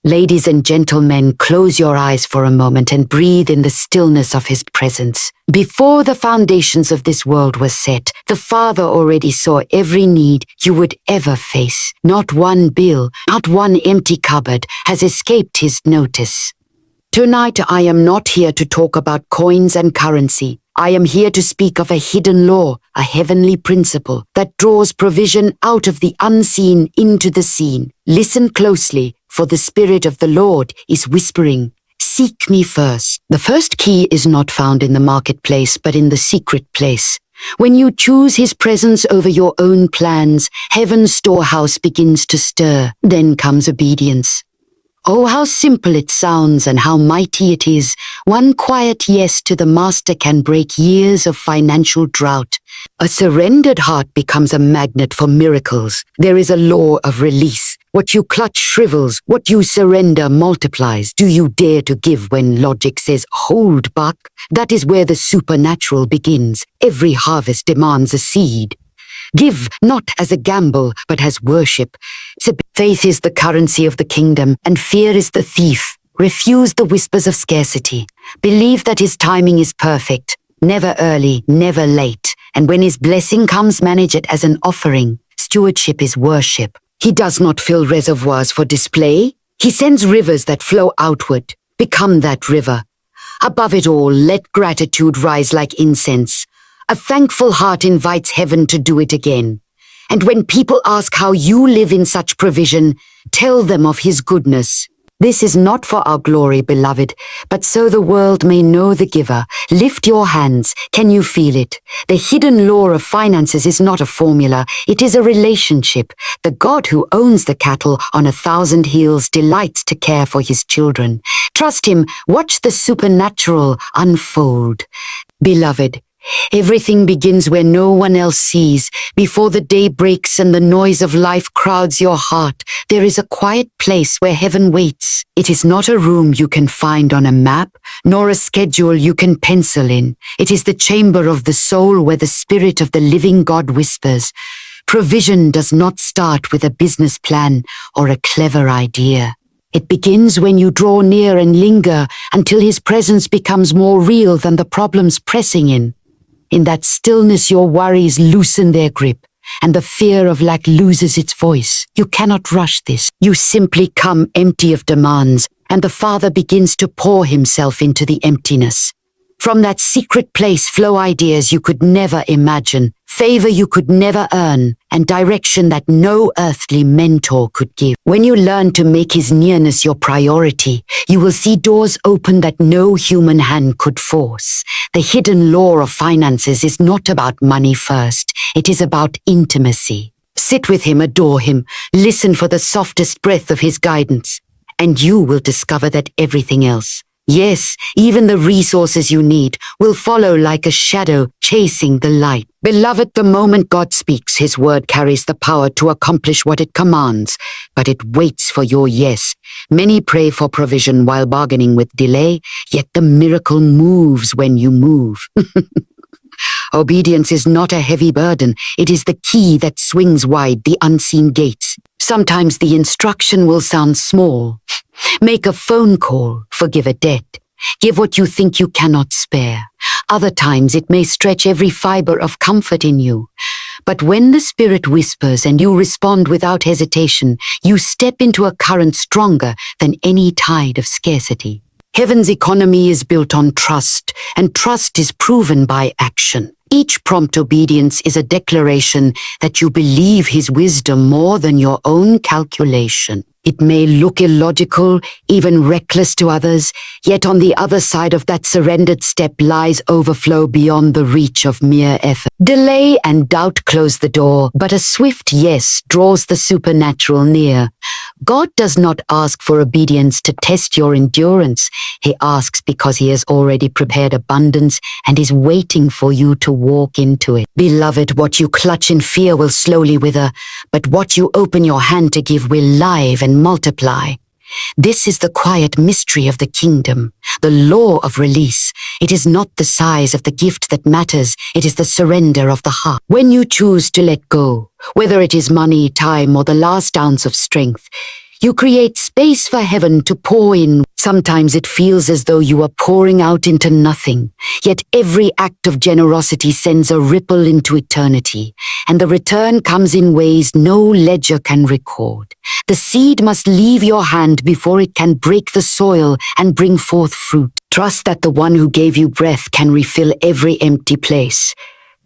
Ladies and gentlemen, close your eyes for a moment and breathe in the stillness of His presence. Before the foundations of this world were set, the Father already saw every need you would ever face. Not one bill, not one empty cupboard has escaped His notice. Tonight, I am not here to talk about coins and currency. I am here to speak of a hidden law, a heavenly principle that draws provision out of the unseen into the seen. Listen closely, for the Spirit of the Lord is whispering, "Seek me first." The first key is not found in the marketplace, but in the secret place. When you choose His presence over your own plans, heaven's storehouse begins to stir. Then comes obedience. Oh, how simple it sounds and how mighty it is. One quiet yes to the Master can break years of financial drought. A surrendered heart becomes a magnet for miracles. There is a law of release. What you clutch shrivels, what you surrender multiplies. Do you dare to give when logic says, "Hold back"? That is where the supernatural begins. Every harvest demands a seed. Give not as a gamble, but as worship. Faith is the currency of the kingdom, and fear is the thief. Refuse the whispers of scarcity. Believe that His timing is perfect, never early, never late. And when His blessing comes, manage it as an offering. Stewardship is worship. He does not fill reservoirs for display. He sends rivers that flow outward. Become that river. Above it all, let gratitude rise like incense. A thankful heart invites heaven to do it again. And when people ask how you live in such provision, tell them of His goodness. This is not for our glory, beloved, but so the world may know the giver. Lift your hands. Can you feel it? The hidden law of finances is not a formula. It is a relationship. The God who owns the cattle on 1,000 hills delights to care for His children. Trust Him. Watch the supernatural unfold. Beloved, everything begins where no one else sees. Before the day breaks and the noise of life crowds your heart, there is a quiet place where heaven waits. It is not a room you can find on a map, nor a schedule you can pencil in. It is the chamber of the soul where the Spirit of the living God whispers. Provision does not start with a business plan or a clever idea. It begins when you draw near and linger until His presence becomes more real than the problems pressing in. In that stillness, your worries loosen their grip, and the fear of lack loses its voice. You cannot rush this. You simply come empty of demands, and the Father begins to pour Himself into the emptiness. From that secret place flow ideas you could never imagine, favor you could never earn, and direction that no earthly mentor could give. When you learn to make His nearness your priority, you will see doors open that no human hand could force. The hidden law of finances is not about money first. It is about intimacy. Sit with Him, adore Him, listen for the softest breath of His guidance, and you will discover that everything else, yes, even the resources you need, will follow like a shadow chasing the light. Beloved, the moment God speaks, His word carries the power to accomplish what it commands, but it waits for your yes. Many pray for provision while bargaining with delay, yet the miracle moves when you move. Obedience is not a heavy burden. It is the key that swings wide the unseen gates. Sometimes the instruction will sound small. Make a phone call, forgive a debt. Give what you think you cannot spare. Other times it may stretch every fiber of comfort in you. But when the Spirit whispers and you respond without hesitation, you step into a current stronger than any tide of scarcity. Heaven's economy is built on trust, and trust is proven by action. Each prompt obedience is a declaration that you believe His wisdom more than your own calculation. It may look illogical, even reckless to others, yet on the other side of that surrendered step lies overflow beyond the reach of mere effort. Delay and doubt close the door, but a swift yes draws the supernatural near. God does not ask for obedience to test your endurance. He asks because He has already prepared abundance and is waiting for you to walk into it. Beloved, what you clutch in fear will slowly wither, but what you open your hand to give will live and multiply. This is the quiet mystery of the kingdom, the law of release. It is not the size of the gift that matters, it is the surrender of the heart. When you choose to let go, whether it is money, time, or the last ounce of strength, You create space for heaven to pour in. Sometimes it feels as though you are pouring out into nothing, yet every act of generosity sends a ripple into eternity, and the return comes in ways no ledger can record. The seed must leave your hand before it can break the soil and bring forth fruit. Trust that the one who gave you breath can refill every empty place.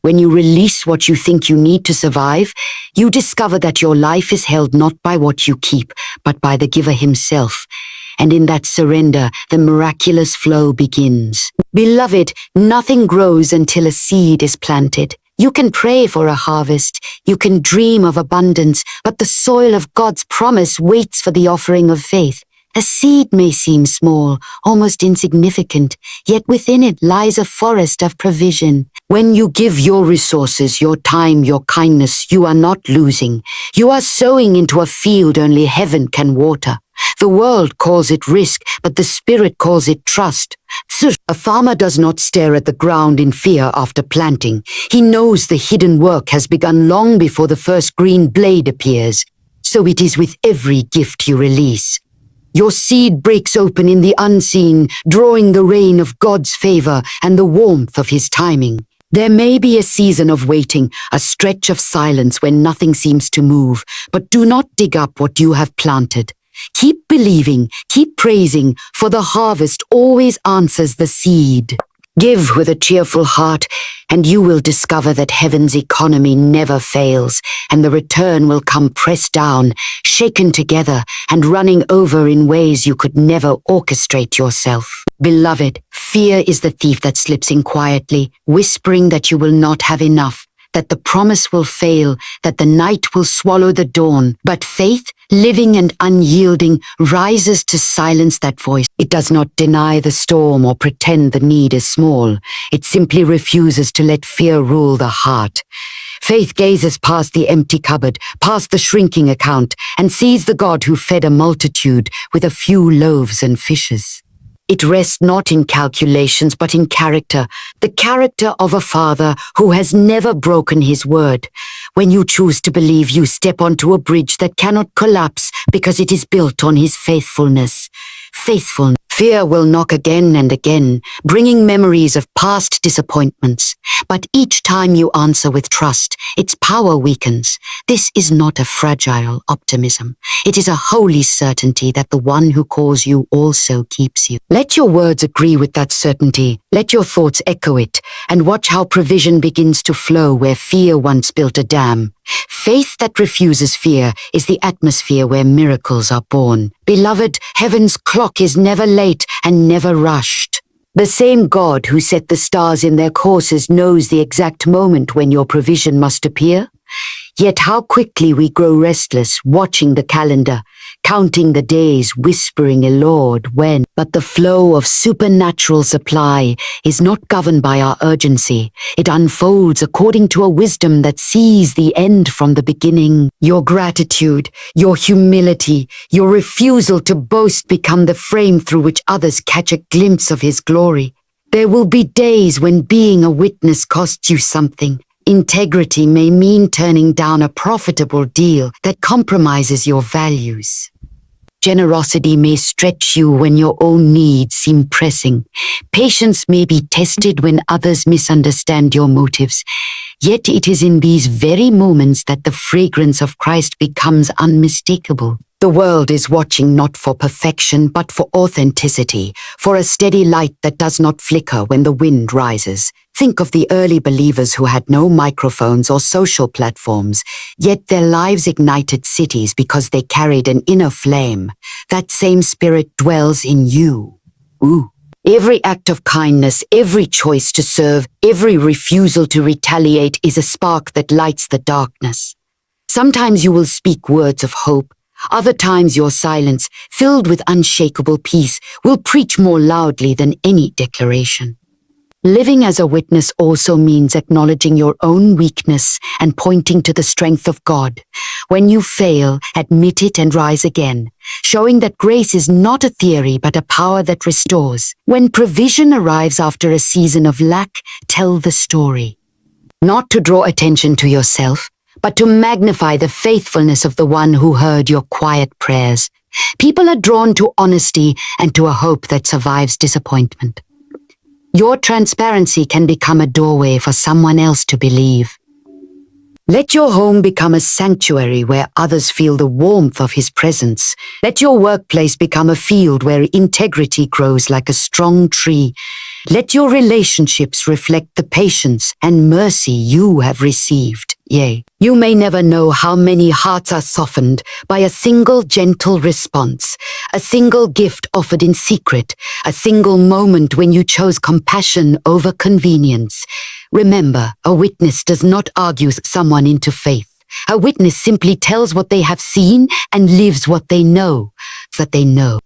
When you release what you think you need to survive, you discover that your life is held not by what you keep, but by the giver himself. And in that surrender, the miraculous flow begins. Beloved, nothing grows until a seed is planted. You can pray for a harvest, you can dream of abundance, but the soil of God's promise waits for the offering of faith. A seed may seem small, almost insignificant, yet within it lies a forest of provision. When you give your resources, your time, your kindness, you are not losing. You are sowing into a field only heaven can water. The world calls it risk, but the Spirit calls it trust. A farmer does not stare at the ground in fear after planting. He knows the hidden work has begun long before the first green blade appears. So it is with every gift you release. Your seed breaks open in the unseen, drawing the rain of God's favor and the warmth of His timing. There may be a season of waiting, a stretch of silence when nothing seems to move, but do not dig up what you have planted. Keep believing, keep praising, for the harvest always answers the seed. Give with a cheerful heart, and you will discover that heaven's economy never fails, and the return will come pressed down, shaken together, and running over in ways you could never orchestrate yourself. Beloved, fear is the thief that slips in quietly, whispering that you will not have enough, that the promise will fail, that the night will swallow the dawn. But faith, living and unyielding, rises to silence that voice. It does not deny the storm or pretend the need is small. It simply refuses to let fear rule the heart. Faith gazes past the empty cupboard, past the shrinking account, and sees the God who fed a multitude with a few loaves and fishes. It rests not in calculations, but in character, the character of a father who has never broken his word. When you choose to believe, you step onto a bridge that cannot collapse because it is built on his faithfulness. Fear will knock again and again, bringing memories of past disappointments. But each time you answer with trust, its power weakens. This is not a fragile optimism. It is a holy certainty that the one who calls you also keeps you. Let your words agree with that certainty. Let your thoughts echo it, and watch how provision begins to flow where fear once built a dam. Faith that refuses fear is the atmosphere where miracles are born. Beloved, heaven's clock is never late and never rushed. The same God who set the stars in their courses knows the exact moment when your provision must appear. Yet how quickly we grow restless, watching the calendar, counting the days, whispering, Lord, when? But the flow of supernatural supply is not governed by our urgency. It unfolds according to a wisdom that sees the end from the beginning. Your gratitude, your humility, your refusal to boast become the frame through which others catch a glimpse of His glory. There will be days when being a witness costs you something. Integrity may mean turning down a profitable deal that compromises your values. Generosity may stretch you when your own needs seem pressing. Patience may be tested when others misunderstand your motives. Yet it is in these very moments that the fragrance of Christ becomes unmistakable. The world is watching not for perfection, but for authenticity, for a steady light that does not flicker when the wind rises. Think of the early believers who had no microphones or social platforms, yet their lives ignited cities because they carried an inner flame. That same spirit dwells in you. Every act of kindness, every choice to serve, every refusal to retaliate is a spark that lights the darkness. Sometimes you will speak words of hope. Other times your silence, filled with unshakable peace, will preach more loudly than any declaration. Living as a witness also means acknowledging your own weakness and pointing to the strength of God. When you fail, admit it and rise again, showing that grace is not a theory but a power that restores. When provision arrives after a season of lack, tell the story. Not to draw attention to yourself, but to magnify the faithfulness of the one who heard your quiet prayers. People are drawn to honesty and to a hope that survives disappointment. Your transparency can become a doorway for someone else to believe. Let your home become a sanctuary where others feel the warmth of His presence. Let your workplace become a field where integrity grows like a strong tree. Let your relationships reflect the patience and mercy you have received. Yea, you may never know how many hearts are softened by a single gentle response, a single gift offered in secret, a single moment when you chose compassion over convenience. Remember, a witness does not argue someone into faith. A witness simply tells what they have seen and lives what they know.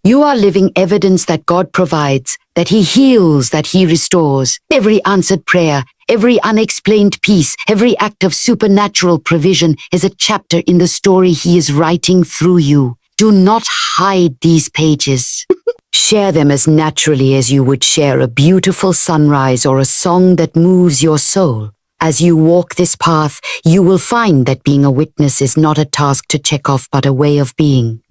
You are living evidence that God provides, that He heals, that He restores. Every answered prayer, every unexplained peace, every act of supernatural provision is a chapter in the story He is writing through you. Do not hide these pages. Share them as naturally as you would share a beautiful sunrise or a song that moves your soul. As you walk this path, you will find that being a witness is not a task to check off but a way of being.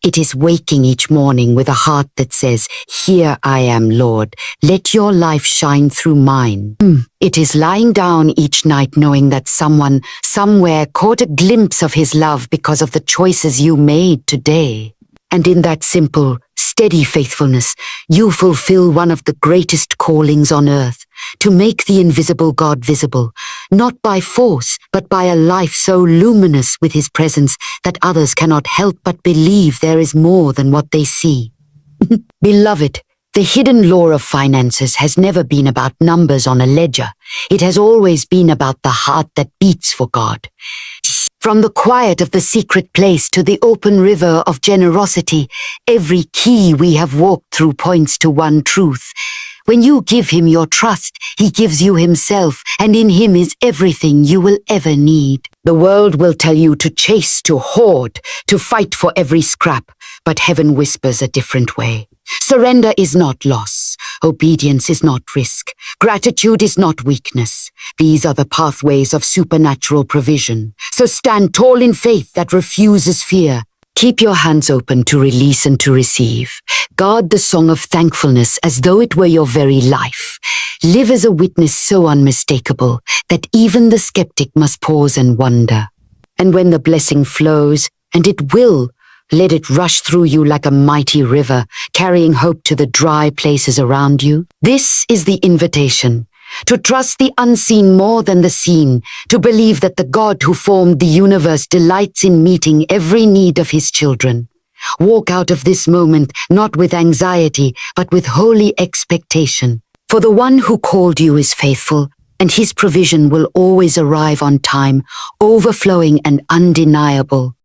It is waking each morning with a heart that says, "Here I am, Lord. Let your life shine through mine." It is lying down each night knowing that someone, somewhere caught a glimpse of His love because of the choices you made today. And in that simple, steady faithfulness, you fulfill one of the greatest callings on earth, to make the invisible God visible, not by force, but by a life so luminous with His presence that others cannot help but believe there is more than what they see. Beloved, the hidden law of finances has never been about numbers on a ledger. It has always been about the heart that beats for God. From the quiet of the secret place to the open river of generosity, every key we have walked through points to one truth. When you give Him your trust, He gives you Himself, and in Him is everything you will ever need. The world will tell you to chase, to hoard, to fight for every scrap, but heaven whispers a different way. Surrender is not loss. Obedience is not risk. Gratitude is not weakness. These are the pathways of supernatural provision. So stand tall in faith that refuses fear. Keep your hands open to release and to receive. Guard the song of thankfulness as though it were your very life. Live as a witness so unmistakable that even the skeptic must pause and wonder. And when the blessing flows, and it will, let it rush through you like a mighty river, carrying hope to the dry places around you. This is the invitation. To trust the unseen more than the seen, to believe that the God who formed the universe delights in meeting every need of His children. Walk out of this moment not with anxiety, but with holy expectation. For the one who called you is faithful, and His provision will always arrive on time, overflowing and undeniable.